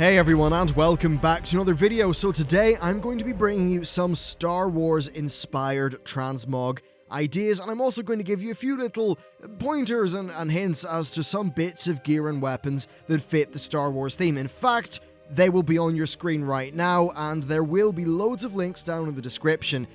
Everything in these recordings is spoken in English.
Hey everyone, and welcome back to another video. So today I'm going to be bringing you some Star Wars inspired transmog ideas, and I'm also going to give you a few little pointers and hints as to some bits of gear and weapons that fit the Star Wars theme. In fact, they will be on your screen right now, and there will be loads of links down in the description.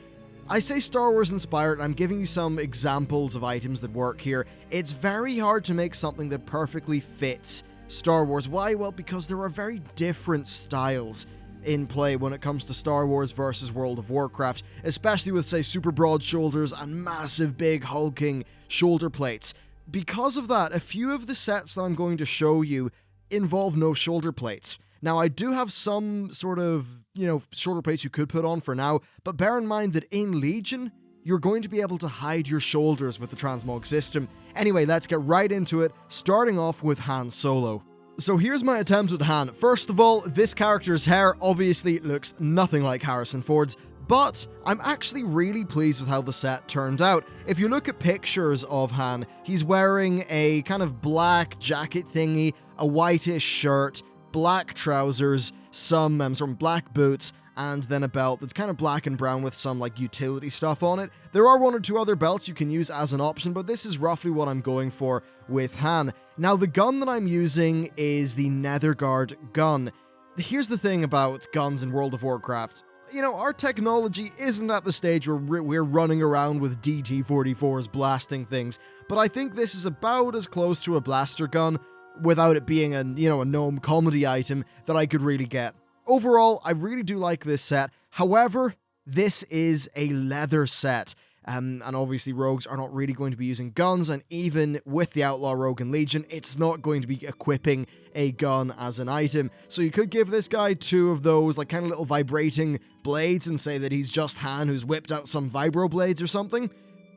I say Star Wars inspired, I'm giving you some examples of items that work here. It's very hard to make something that perfectly fits Star Wars. Why? Well, because there are very different styles in play when it comes to Star Wars versus World of Warcraft, especially with, say, super broad shoulders and massive big hulking shoulder plates. Because of that, a few of the sets that I'm going to show you involve no shoulder plates. Now, I do have some sort of, shoulder plates you could put on for now, but bear in mind that in Legion, you're going to be able to hide your shoulders with the transmog system. Anyway, let's get right into it, starting off with Han Solo. So here's my attempt at Han. First of all, this character's hair obviously looks nothing like Harrison Ford's, but I'm actually really pleased with how the set turned out. If you look at pictures of Han, he's wearing a kind of black jacket thingy, a whitish shirt, black trousers, some black boots, and then a belt that's kind of black and brown with some utility stuff on it. There are one or two other belts you can use as an option, but this is roughly what I'm going for with Han. Now, the gun that I'm using is the Netherguard gun. Here's the thing about guns in World of Warcraft. Our technology isn't at the stage where we're running around with DT-44s blasting things, but I think this is about as close to a blaster gun without it being a gnome comedy item that I could really get. Overall, I really do like this set. However, this is a leather set, and obviously rogues are not really going to be using guns, and even with the Outlaw Rogue and Legion, it's not going to be equipping a gun as an item. So you could give this guy two of those kind of little vibrating blades and say that he's just Han who's whipped out some vibro blades or something.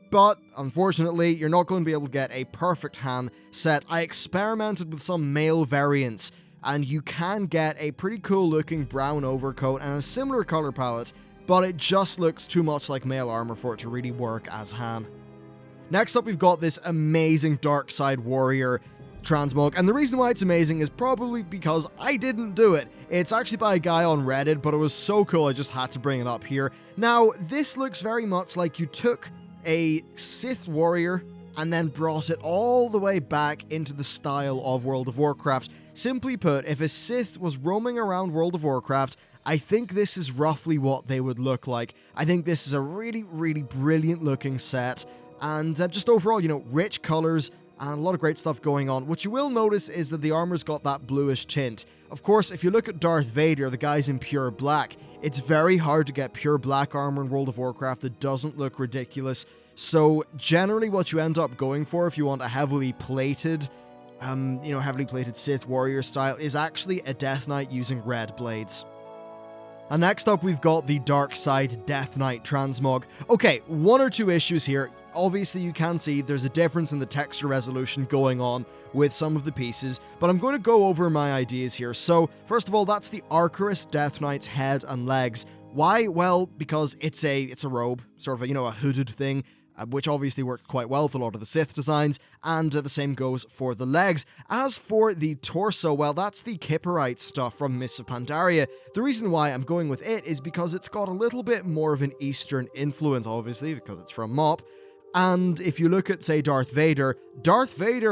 But, unfortunately, you're not going to be able to get a perfect Han set. I experimented with some male variants, and you can get a pretty cool looking brown overcoat and a similar color palette, but it just looks too much like male armor for it to really work as Han. Next up, we've got this amazing Darkside warrior transmog, and the reason why it's amazing is probably because I didn't do it. It's actually by a guy on Reddit, but it was so cool I just had to bring it up here. Now, this looks very much like you took a Sith warrior and then brought it all the way back into the style of World of Warcraft. Simply put, if a Sith was roaming around World of Warcraft, I think this is roughly what they would look like. I think this is a really, really brilliant looking set, and just overall, rich colors and a lot of great stuff going on. What you will notice is that the armor's got that bluish tint. Of course, if you look at Darth Vader, the guy's in pure black. It's very hard to get pure black armor in World of Warcraft that doesn't look ridiculous. So generally what you end up going for if you want a heavily plated Sith warrior style is actually a Death Knight using red blades. And next up, we've got the Darkside Death Knight transmog. Okay, one or two issues here. Obviously, you can see there's a difference in the texture resolution going on with some of the pieces, but I'm going to go over my ideas here. So, first of all, that's the Arcturus Death Knight's head and legs. Why? Well, because it's a robe, sort of a hooded thing, which obviously worked quite well with a lot of the Sith designs, and the same goes for the legs. As for the torso, well, that's the Kipperite stuff from Mists of Pandaria. The reason why I'm going with it is because it's got a little bit more of an Eastern influence, obviously, because it's from Mop. And if you look at, say, Darth Vader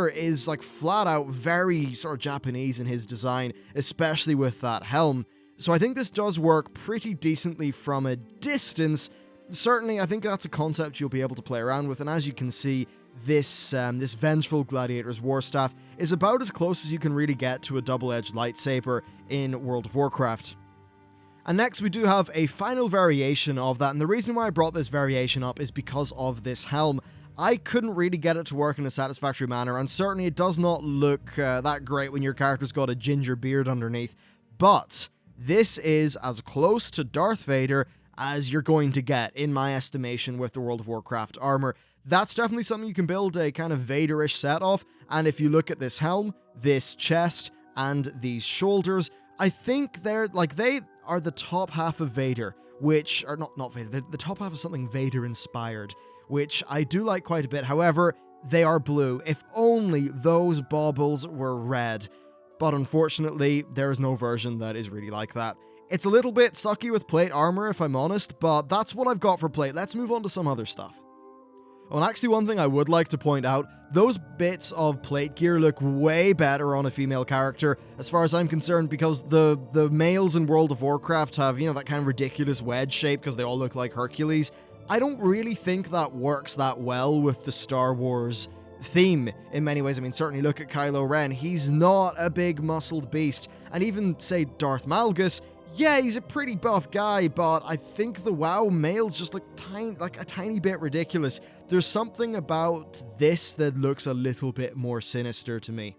is flat out very sort of Japanese in his design, especially with that helm. So I think this does work pretty decently from a distance. Certainly, I think that's a concept you'll be able to play around with, and as you can see, this vengeful Gladiators Warstaff is about as close as you can really get to a double-edged lightsaber in World of Warcraft. And next, we do have a final variation of that, and the reason why I brought this variation up is because of this helm. I couldn't really get it to work in a satisfactory manner, and certainly it does not look that great when your character's got a ginger beard underneath, but this is as close to Darth Vader as you're going to get, in my estimation, with the World of Warcraft armor. That's definitely something you can build a kind of Vader-ish set of, and if you look at this helm, this chest, and these shoulders, I think they are the top half of Vader, which are not Vader, they're the top half of something Vader-inspired, which I do like quite a bit. However, they are blue. If only those baubles were red. but unfortunately, there is no version that is really like that. It's a little bit sucky with plate armor, if I'm honest, but that's what I've got for plate. Let's move on to some other stuff. Oh, and actually one thing I would like to point out, those bits of plate gear look way better on a female character, as far as I'm concerned, because the males in World of Warcraft have, you know, that kind of ridiculous wedge shape because they all look like Hercules. I don't really think that works that well with the Star Wars theme in many ways. I mean, certainly look at Kylo Ren. He's not a big muscled beast. And even, say, Darth Malgus, yeah, he's a pretty buff guy, but I think the WoW males just look a tiny bit ridiculous. There's something about this that looks a little bit more sinister to me.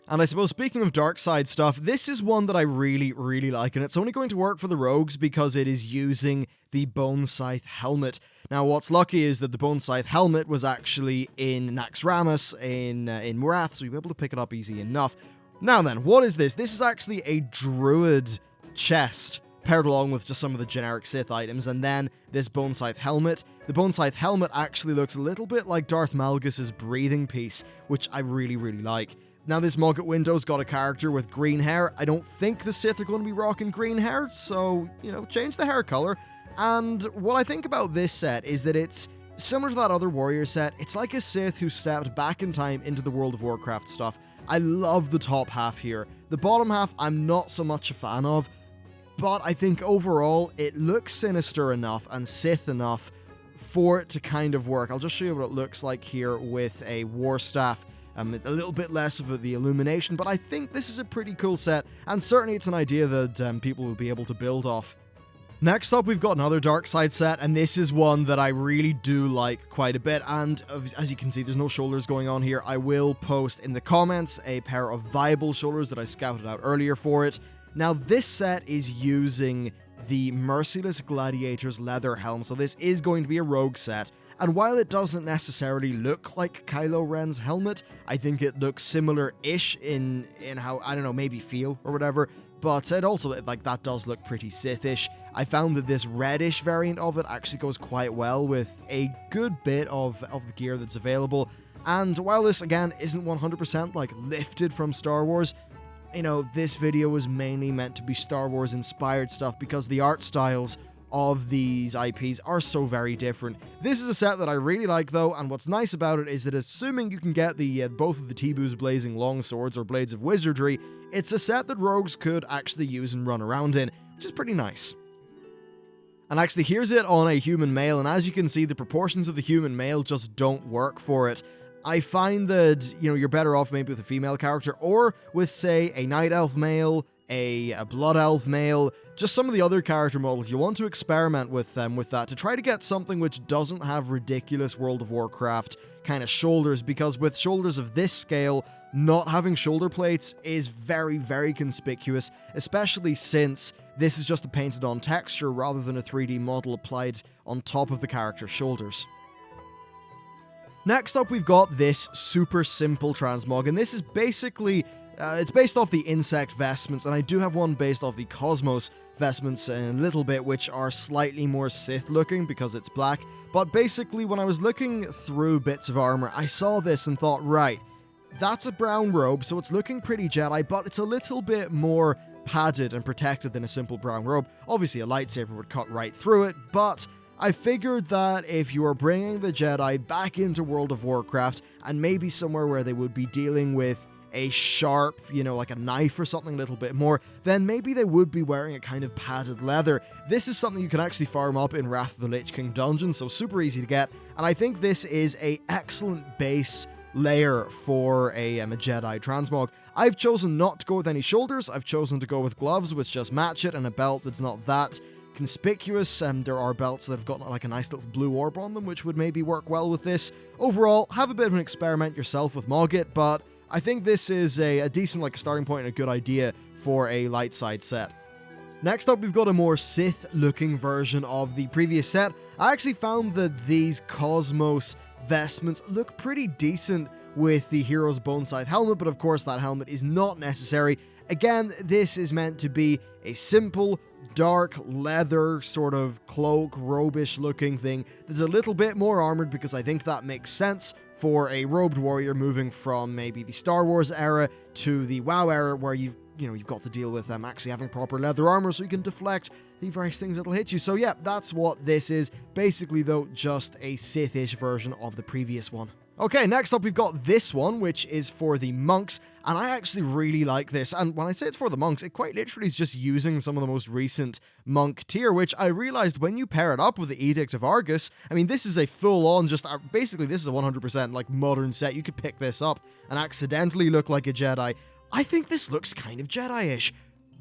And I suppose speaking of Darkside stuff, this is one that I really, really like, and it's only going to work for the rogues because it is using the Bone Scythe helmet. Now, what's lucky is that the Bone Scythe helmet was actually in Naxxramas in Wrath, so you'll be able to pick it up easy enough. Now then, what is this? This is actually a druid chest paired along with just some of the generic Sith items, and then this Bone Scythe helmet. The Bone Scythe helmet actually looks a little bit like Darth Malgus's breathing piece, which I really, really like. Now, this mug at Window's got a character with green hair. I don't think the Sith are going to be rocking green hair, so, you know, change the hair color. And what I think about this set is that it's similar to that other warrior set. It's like a Sith who stepped back in time into the World of Warcraft stuff. I love the top half here. The bottom half, I'm not so much a fan of, but I think overall, it looks sinister enough and Sith enough for it to kind of work. I'll just show you what it looks like here with a war staff. A little bit less of the illumination, but I think this is a pretty cool set, and certainly it's an idea that people will be able to build off. Next up, we've got another Darkside set, and this is one that I really do like quite a bit, and as you can see, there's no shoulders going on here. I will post in the comments a pair of viable shoulders that I scouted out earlier for it. Now, this set is using the Merciless Gladiators leather helm, so this is going to be a rogue set. And while it doesn't necessarily look like Kylo Ren's helmet, I think it looks similar-ish in how, I don't know, maybe feel or whatever, but it also, like, that does look pretty Sith-ish. I found that this reddish variant of it actually goes quite well with a good bit of the gear that's available, and while this, again, isn't 100%, like, lifted from Star Wars, you know, this video was mainly meant to be Star Wars-inspired stuff because the art styles of these IPs are so very different. This is a set that I really like though, and what's nice about it is that assuming you can get the both of the T-Boo's blazing longswords or blades of wizardry, it's a set that rogues could actually use and run around in, which is pretty nice. And actually, here's it on a human male, and as you can see, the proportions of the human male just don't work for it. I find that, you know, you're better off maybe with a female character, or with, say, a Night Elf male, a Blood Elf male, just some of the other character models. You want to experiment with them with that to try to get something which doesn't have ridiculous World of Warcraft kind of shoulders, because with shoulders of this scale, not having shoulder plates is very, very conspicuous, especially since this is just a painted on texture rather than a 3D model applied on top of the character's shoulders. Next up, we've got this super simple transmog, and this is basically, it's based off the insect vestments, and I do have one based off the Cosmos vestments in a little bit, which are slightly more Sith looking because it's black, but basically when I was looking through bits of armor, I saw this and thought, right, that's a brown robe, so it's looking pretty Jedi, but it's a little bit more padded and protected than a simple brown robe. Obviously a lightsaber would cut right through it, but I figured that if you are bringing the Jedi back into World of Warcraft, and maybe somewhere where they would be dealing with a sharp, you know, like a knife or something a little bit more, then maybe they would be wearing a kind of padded leather. This is something you can actually farm up in Wrath of the Lich King dungeon, so super easy to get, and I think this is an excellent base layer for a Jedi transmog. I've chosen not to go with any shoulders. I've chosen to go with gloves, which just match it, and a belt that's not that conspicuous. There are belts that have got like a nice little blue orb on them, which would maybe work well with this. Overall, have a bit of an experiment yourself with Mogget, but I think this is a decent like starting point and a good idea for a light side set. Next up, we've got a more Sith-looking version of the previous set. I actually found that these Cosmos vestments look pretty decent with the Hero's Bone Scythe helmet, but of course that helmet is not necessary. Again, this is meant to be a simple, dark leather sort of cloak, robish looking thing. There's a little bit more armored because I think that makes sense for a robed warrior moving from maybe the Star Wars era to the WoW era, where you've got to deal with actually having proper leather armor so you can deflect the various things that'll hit you. So yeah, that's what this is. Basically though, just a Sith-ish version of the previous one. Okay, next up we've got this one, which is for the monks, and I actually really like this. And when I say it's for the monks, it quite literally is just using some of the most recent monk tier, which I realized when you pair it up with the Edict of Argus, I mean, this is a full-on, basically this is a 100% like modern set. You could pick this up and accidentally look like a Jedi. I think this looks kind of Jedi-ish.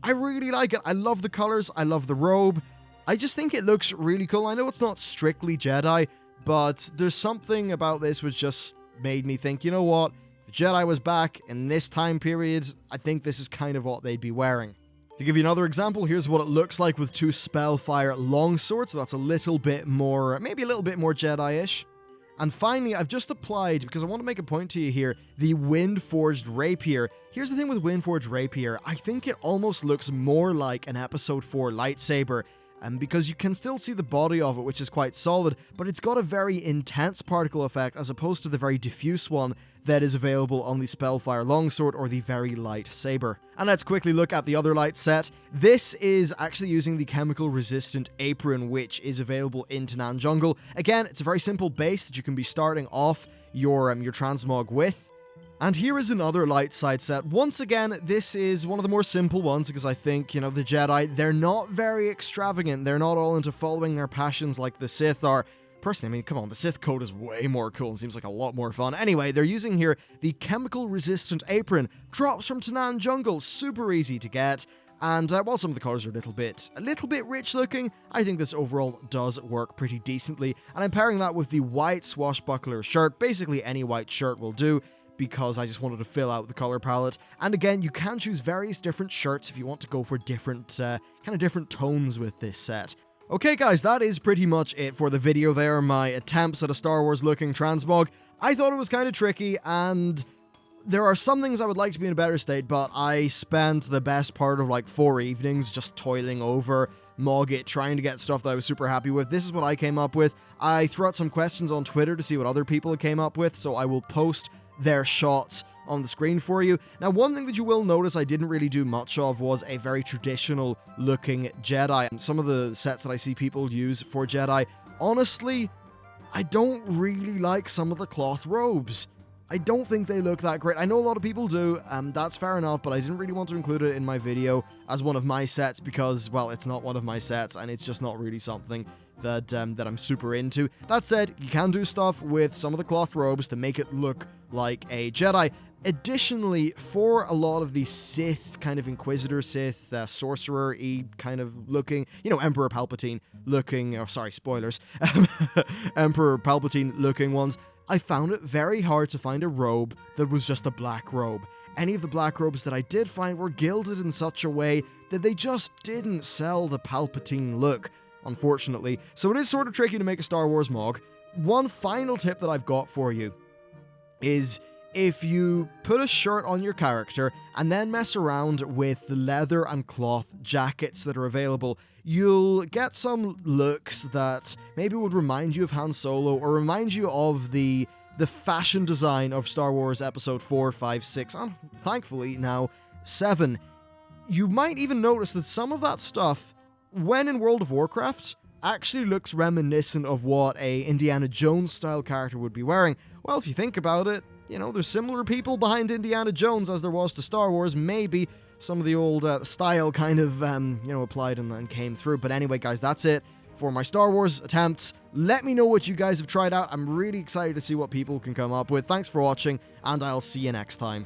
I really like it. I love the colors. I love the robe. I just think it looks really cool. I know it's not strictly Jedi, but there's something about this which just made me think, you know what? If Jedi was back in this time period, I think this is kind of what they'd be wearing. To give you another example, here's what it looks like with two Spellfire longswords. So that's a little bit more, maybe a little bit more Jedi-ish. And finally, I've just applied, because I want to make a point to you here, the Windforge Rapier. Here's the thing with Windforge Rapier. I think it almost looks more like an Episode 4 lightsaber. Because you can still see the body of it, which is quite solid, but it's got a very intense particle effect as opposed to the very diffuse one that is available on the Spellfire Longsword or the very light saber. And let's quickly look at the other light set. This is actually using the chemical resistant Apron, which is available in Tanan Jungle. Again, it's a very simple base that you can be starting off your Transmog with. And here is another light side set. Once again, this is one of the more simple ones because I think, the Jedi, they're not very extravagant. They're not all into following their passions like the Sith are. Personally, I mean, come on, the Sith code is way more cool and seems like a lot more fun. Anyway, they're using here the chemical resistant Apron. Drops from Tanan Jungle, super easy to get. And while some of the colors are a little bit rich looking, I think this overall does work pretty decently. And I'm pairing that with the white swashbuckler shirt. Basically, any white shirt will do, because I just wanted to fill out the color palette. And again, you can choose various different shirts if you want to go for different tones with this set. Okay guys, that is pretty much it for the video there, my attempts at a Star Wars looking transmog. I thought it was kind of tricky, and there are some things I would like to be in a better state, but I spent the best part of like 4 evenings just toiling over Mogit, trying to get stuff that I was super happy with. This is what I came up with. I threw out some questions on Twitter to see what other people came up with, so I will post their shots on the screen for you. Now, one thing that you will notice I didn't really do much of was a very traditional looking Jedi. And some of the sets that I see people use for Jedi, honestly, I don't really like some of the cloth robes. I don't think they look that great. I know a lot of people do, that's fair enough, but I didn't really want to include it in my video as one of my sets because, well, it's not one of my sets and it's just not really something that I'm super into. That said, you can do stuff with some of the cloth robes to make it look like a Jedi. Additionally, for a lot of the Sith, kind of Inquisitor Sith, Sorcerer-y kind of looking, Emperor Palpatine looking, oh sorry, spoilers, Emperor Palpatine looking ones, I found it very hard to find a robe that was just a black robe. Any of the black robes that I did find were gilded in such a way that they just didn't sell the Palpatine look, unfortunately. So it is sort of tricky to make a Star Wars mog. One final tip that I've got for you is if you put a shirt on your character and then mess around with the leather and cloth jackets that are available, you'll get some looks that maybe would remind you of Han Solo or remind you of the fashion design of Star Wars Episode 4, 5, 6, and thankfully now 7. You might even notice that some of that stuff, when in World of Warcraft, actually looks reminiscent of what a Indiana Jones style character would be wearing. Well, if you think about it, there's similar people behind Indiana Jones as there was to Star Wars. Maybe some of the old style kind of, applied and came through. But anyway, guys, that's it for my Star Wars attempts. Let me know what you guys have tried out. I'm really excited to see what people can come up with. Thanks for watching, and I'll see you next time.